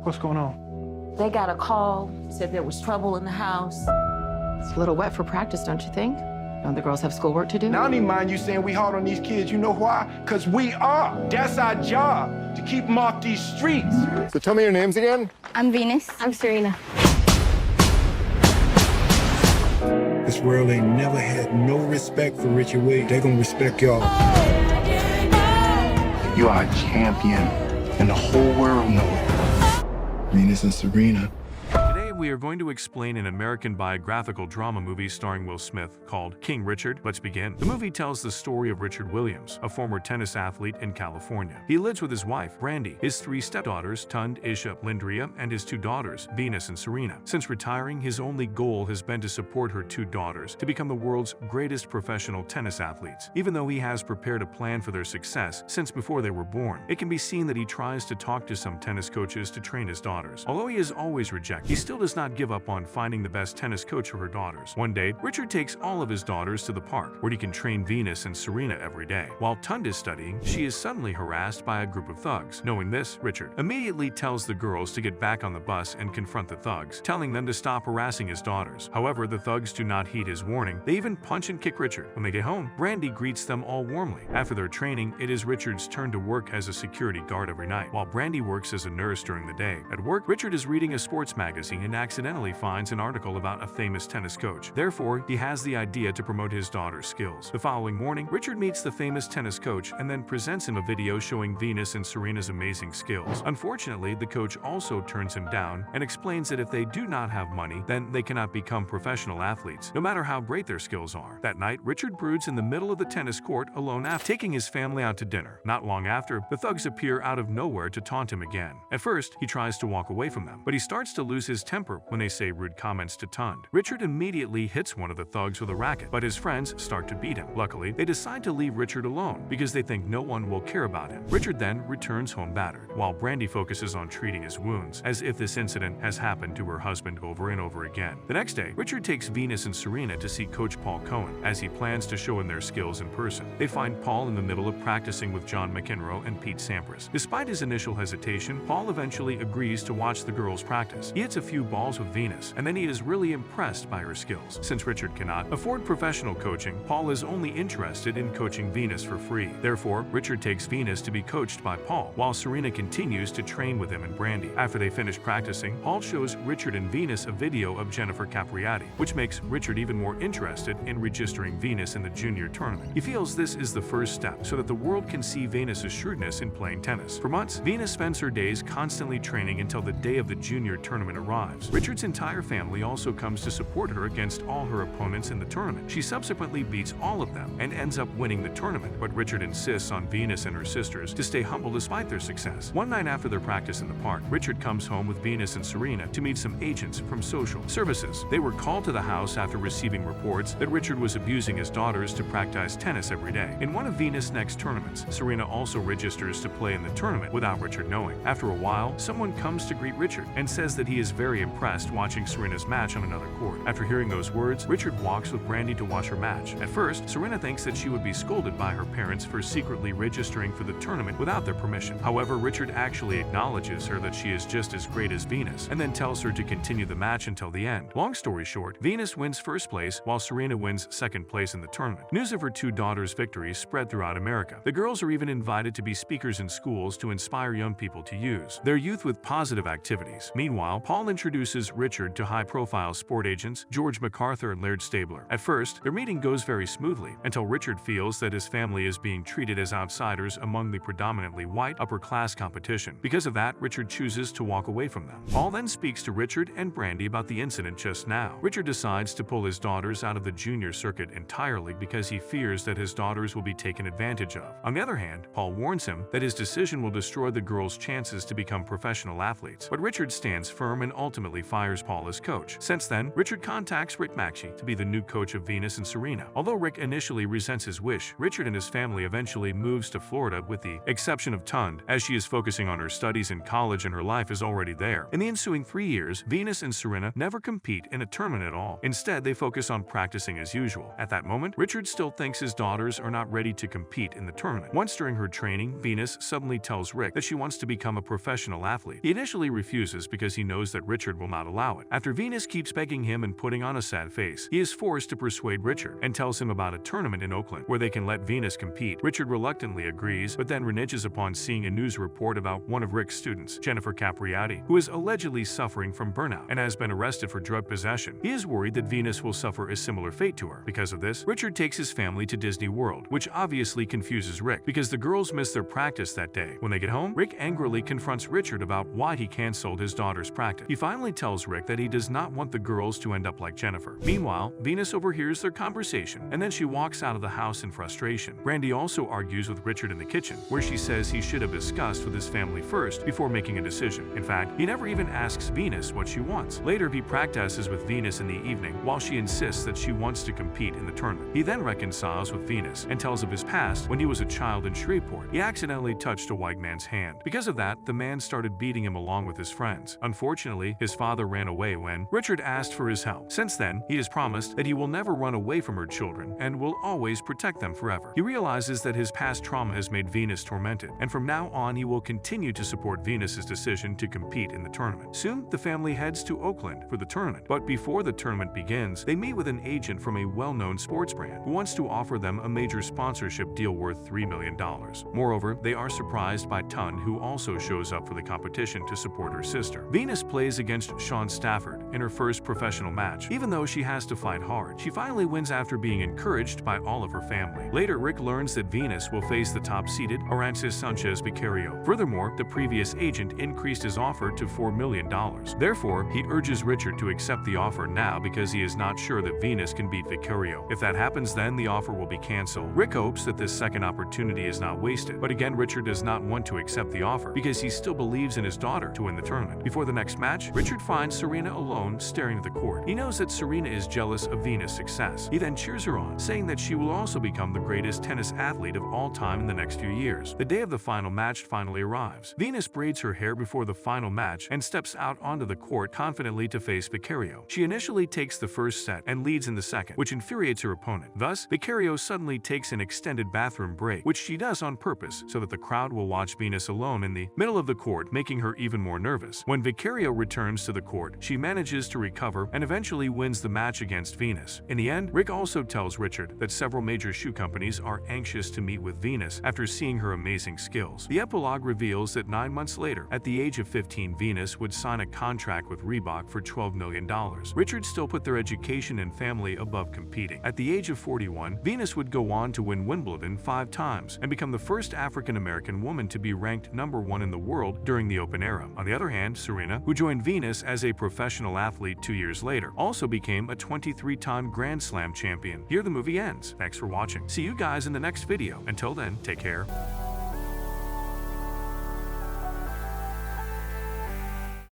What's going on? They got a call, said there was trouble in the house. It's a little wet for practice, don't you think? Don't the girls have schoolwork to do? Now, I don't even mind you saying we hard on these kids. You know why? Because we are. That's our job, to keep them off these streets. So tell me your names again. I'm Venus. I'm Serena. This world ain't never had no respect for Richard Williams. They gonna respect y'all. You are a champion, and the whole world knows it. Venus and Serena. Today, we are going to explain an American biographical drama movie starring Will Smith called King Richard. Let's begin. The movie tells the story of Richard Williams, a former tennis athlete in California. He lives with his wife, Brandy, his 3 stepdaughters, Tund, Isha, Lindria, and his 2 daughters, Venus and Serena. Since retiring, his only goal has been to support her 2 daughters to become the world's greatest professional tennis athletes. Even though he has prepared a plan for their success since before they were born, it can be seen that he tries to talk to some tennis coaches to train his daughters. Although he is always rejected, he still does not give up on finding the best tennis coach for her daughters. One day, Richard takes all of his daughters to the park, where he can train Venus and Serena every day. While Tund is studying, she is suddenly harassed by a group of thugs. Knowing this, Richard immediately tells the girls to get back on the bus and confront the thugs, telling them to stop harassing his daughters. However, the thugs do not heed his warning. They even punch and kick Richard. When they get home, Brandy greets them all warmly. After their training, it is Richard's turn to work as a security guard every night, while Brandy works as a nurse during the day. At work, Richard is reading a sports magazine and accidentally finds an article about a famous tennis coach. Therefore, he has the idea to promote his daughter's skills. The following morning, Richard meets the famous tennis coach and then presents him a video showing Venus and Serena's amazing skills. Unfortunately, the coach also turns him down and explains that if they do not have money, then they cannot become professional athletes, no matter how great their skills are. That night, Richard broods in the middle of the tennis court alone after taking his family out to dinner. Not long after, the thugs appear out of nowhere to taunt him again. At first, he tries to walk away from them, but he starts to lose his temper when they say rude comments to Tund. Richard immediately hits one of the thugs with a racket, but his friends start to beat him. Luckily, they decide to leave Richard alone because they think no one will care about him. Richard then returns home battered, while Brandy focuses on treating his wounds, as if this incident has happened to her husband over and over again. The next day, Richard takes Venus and Serena to see Coach Paul Cohen, as he plans to show him their skills in person. They find Paul in the middle of practicing with John McEnroe and Pete Sampras. Despite his initial hesitation, Paul eventually agrees to watch the girls practice. He hits a few balls with Venus, and then he is really impressed by her skills. Since Richard cannot afford professional coaching, Paul is only interested in coaching Venus for free. Therefore, Richard takes Venus to be coached by Paul, while Serena continues to train with him and Brandy. After they finish practicing, Paul shows Richard and Venus a video of Jennifer Capriati, which makes Richard even more interested in registering Venus in the junior tournament. He feels this is the first step so that the world can see Venus's shrewdness in playing tennis. For months, Venus spends her days constantly training until the day of the junior tournament arrives. Richard's entire family also comes to support her against all her opponents in the tournament. She subsequently beats all of them and ends up winning the tournament, but Richard insists on Venus and her sisters to stay humble despite their success. One night after their practice in the park, Richard comes home with Venus and Serena to meet some agents from social services. They were called to the house after receiving reports that Richard was abusing his daughters to practice tennis every day. In one of Venus' next tournaments, Serena also registers to play in the tournament without Richard knowing. After a while, someone comes to greet Richard and says that he is very impressed watching Serena's match on another court. After hearing those words, Richard walks with Brandy to watch her match. At first, Serena thinks that she would be scolded by her parents for secretly registering for the tournament without their permission. However, Richard actually acknowledges her that she is just as great as Venus, and then tells her to continue the match until the end. Long story short, Venus wins first place while Serena wins second place in the tournament. News of her 2 daughters' victories spread throughout America. The girls are even invited to be speakers in schools to inspire young people to use their youth with positive activities. Meanwhile, Paul introduces Richard to high-profile sport agents George MacArthur and Laird Stabler. At first, their meeting goes very smoothly until Richard feels that his family is being treated as outsiders among the predominantly white upper-class competition. Because of that, Richard chooses to walk away from them. Paul then speaks to Richard and Brandy about the incident just now. Richard decides to pull his daughters out of the junior circuit entirely because he fears that his daughters will be taken advantage of. On the other hand, Paul warns him that his decision will destroy the girls' chances to become professional athletes, but Richard stands firm and ultimately ultimately fires Paul as coach. Since then, Richard contacts Rick Maxey to be the new coach of Venus and Serena. Although Rick initially resents his wish, Richard and his family eventually moves to Florida with the exception of Tund, as she is focusing on her studies in college and her life is already there. In the ensuing 3 years, Venus and Serena never compete in a tournament at all. Instead, they focus on practicing as usual. At that moment, Richard still thinks his daughters are not ready to compete in the tournament. Once during her training, Venus suddenly tells Rick that she wants to become a professional athlete. He initially refuses because he knows that Richard will not allow it. After Venus keeps begging him and putting on a sad face, he is forced to persuade Richard and tells him about a tournament in Oakland where they can let Venus compete. Richard reluctantly agrees, but then reneges upon seeing a news report about one of Rick's students, Jennifer Capriati, who is allegedly suffering from burnout and has been arrested for drug possession. He is worried that Venus will suffer a similar fate to her. Because of this, Richard takes his family to Disney World, which obviously confuses Rick because the girls miss their practice that day. When they get home, Rick angrily confronts Richard about why he canceled his daughter's practice. He finally tells Rick that he does not want the girls to end up like Jennifer. Meanwhile, Venus overhears their conversation and then she walks out of the house in frustration. Brandy also argues with Richard in the kitchen, where she says he should have discussed with his family first before making a decision. In fact, he never even asks Venus what she wants. Later, he practices with Venus in the evening while she insists that she wants to compete in the tournament. He then reconciles with Venus and tells of his past when he was a child in Shreveport. He accidentally touched a white man's hand. Because of that, the man started beating him along with his friends. Unfortunately, his father ran away when Richard asked for his help. Since then, he has promised that he will never run away from her children and will always protect them forever. He realizes that his past trauma has made Venus tormented, and from now on he will continue to support Venus's decision to compete in the tournament. Soon, the family heads to Oakland for the tournament, but before the tournament begins, they meet with an agent from a well-known sports brand who wants to offer them a major sponsorship deal worth $3 million. Moreover, they are surprised by Tund, who also shows up for the competition to support her sister. Venus plays against Sean Stafford in her first professional match. Even though she has to fight hard, she finally wins after being encouraged by all of her family. Later, Rick learns that Venus will face the top-seeded Arantes Sanchez Vicario. Furthermore, the previous agent increased his offer to $4 million. Therefore, he urges Richard to accept the offer now because he is not sure that Venus can beat Vicario. If that happens, then the offer will be canceled. Rick hopes that this second opportunity is not wasted, but again, Richard does not want to accept the offer because he still believes in his daughter to win the tournament. Before the next match, Richard finds Serena alone staring at the court. He knows that Serena is jealous of Venus' success. He then cheers her on, saying that she will also become the greatest tennis athlete of all time in the next few years. The day of the final match finally arrives. Venus braids her hair before the final match and steps out onto the court confidently to face Vicario. She initially takes the first set and leads in the second, which infuriates her opponent. Thus, Vicario suddenly takes an extended bathroom break, which she does on purpose so that the crowd will watch Venus alone in the middle of the court, making her even more nervous. When Vicario returns to the court, she manages to recover and eventually wins the match against Venus. In the end, Rick also tells Richard that several major shoe companies are anxious to meet with Venus after seeing her amazing skills. The epilogue reveals that 9 months later, at the age of 15, Venus would sign a contract with Reebok for $12 million. Richard still put their education and family above competing. At the age of 41, Venus would go on to win Wimbledon 5 times and become the first African-American woman to be ranked #1 in the world during the Open era. On the other hand, Serena, who joined Venus as a professional athlete 2 years later, also became a 23-time Grand Slam champion. Here the movie ends. Thanks for watching. See you guys in the next video. Until then, take care.